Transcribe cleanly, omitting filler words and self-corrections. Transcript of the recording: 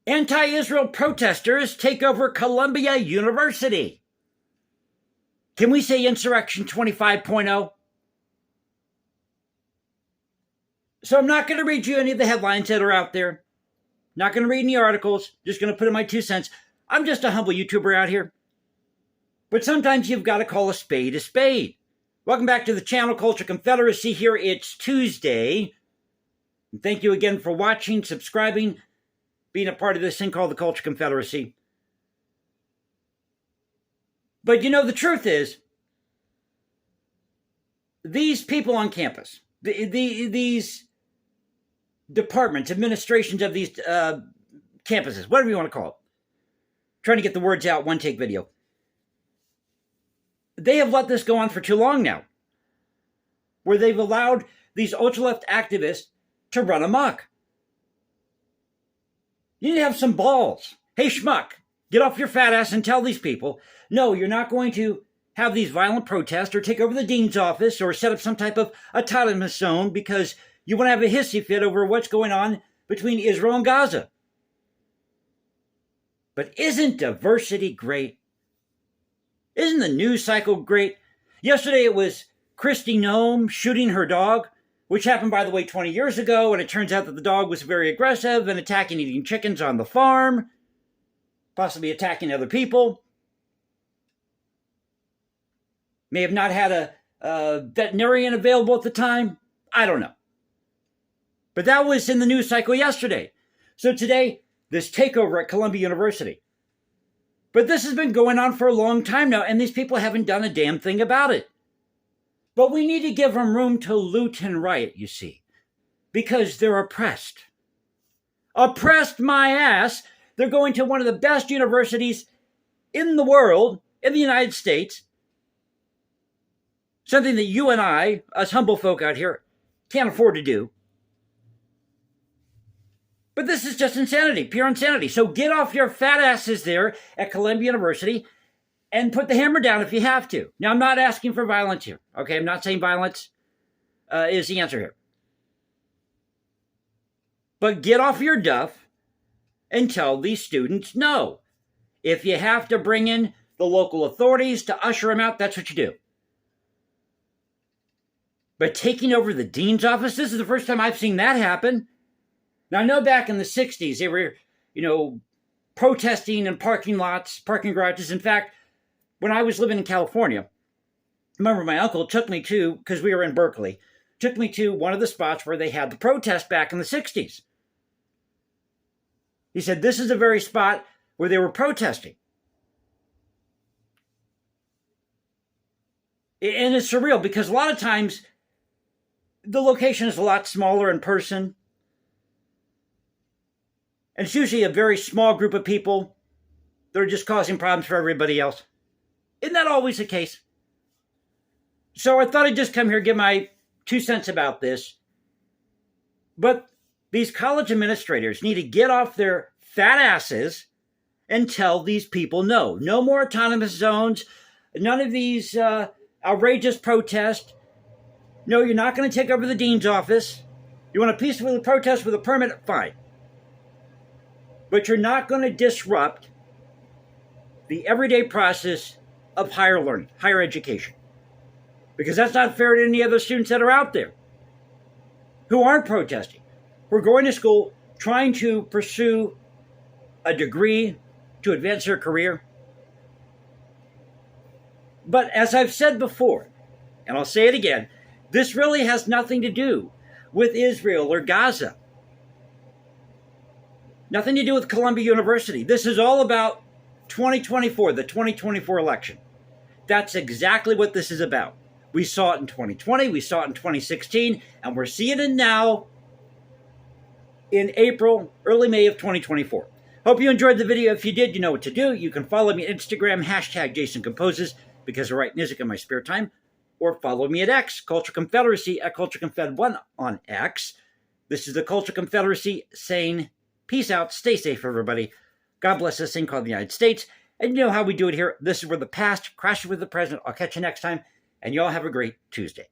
Anti-Israel protesters take over Columbia University. Can we say Insurrection 25.0? So I'm not going to read you any of the headlines that are out there. Not going to read any articles. Just going to put in my 2 cents. I'm just a humble YouTuber out here. But sometimes you've got to call a spade a spade. Welcome back to the channel, Culture Confederacy. Here it's Tuesday. And thank you again for watching, subscribing, being a part of this thing called the Culture Confederacy. But you know, the truth is, these people on campus, these departments, administrations of these campuses, whatever you want to call it, trying to get the words out, one take video, they have let this go on for too long now, where they've allowed these ultra-left activists to run amok. You need to have some balls. Hey, schmuck, get off your fat ass and tell these people, no, you're not going to have these violent protests or take over the dean's office or set up some type of autonomous zone because you want to have a hissy fit over what's going on between Israel and Gaza. But isn't diversity great? Isn't the news cycle great? Yesterday it was Kristi Noem shooting her dog, which happened, by the way, 20 years ago, and it turns out that the dog was very aggressive and attacking eating chickens on the farm, possibly attacking other people. May have not had a veterinarian available at the time. I don't know. But that was in the news cycle yesterday. So today, this takeover at Columbia University. But this has been going on for a long time now, and these people haven't done a damn thing about it. But we need to give them room to loot and riot, you see, because they're oppressed. Oppressed my ass. They're going to one of the best universities in the world, in the United States, something that you and I, us humble folk out here, can't afford to do. But this is just insanity, pure insanity. So get off your fat asses there at Columbia University and put the hammer down if you have to. Now, I'm not asking for violence here, okay? I'm not saying violence is the answer here. But get off your duff and tell these students no. If you have to bring in the local authorities to usher them out, that's what you do. But taking over the dean's office, this is the first time I've seen that happen. Now, I know back in the 60s, they were, protesting in parking lots, parking garages. In fact, when I was living in California, I remember my uncle took me to, because we were in Berkeley, took me to one of the spots where they had the protest back in the 60s. He said, this is the very spot where they were protesting. And it's surreal because a lot of times the location is a lot smaller in person. And it's usually a very small group of people that are just causing problems for everybody else. Isn't that always the case? So I thought I'd just come here and give my 2 cents about this. But these college administrators need to get off their fat asses and tell these people no. No more autonomous zones. None of these outrageous protests. No, you're not going to take over the dean's office. You want to peacefully protest with a permit? Fine. But you're not going to disrupt the everyday process of higher learning, higher education. Because that's not fair to any other students that are out there who aren't protesting, who are going to school trying to pursue a degree to advance their career. But as I've said before, and I'll say it again, this really has nothing to do with Israel or Gaza. Nothing to do with Columbia University. This is all about 2024, the 2024 election. That's exactly what this is about. We saw it in 2020, we saw it in 2016, and we're seeing it now in April, early May of 2024. Hope you enjoyed the video. If you did, you know what to do. You can follow me on Instagram, #JasonComposes, because I write music in my spare time, or follow me at X, Culture Confederacy, at CultureConfed1 on X. This is the Culture Confederacy saying, peace out, stay safe, everybody. God bless this thing called the United States. And you know how we do it here. This is where the past crashes with the present. I'll catch you next time, and y'all have a great Tuesday.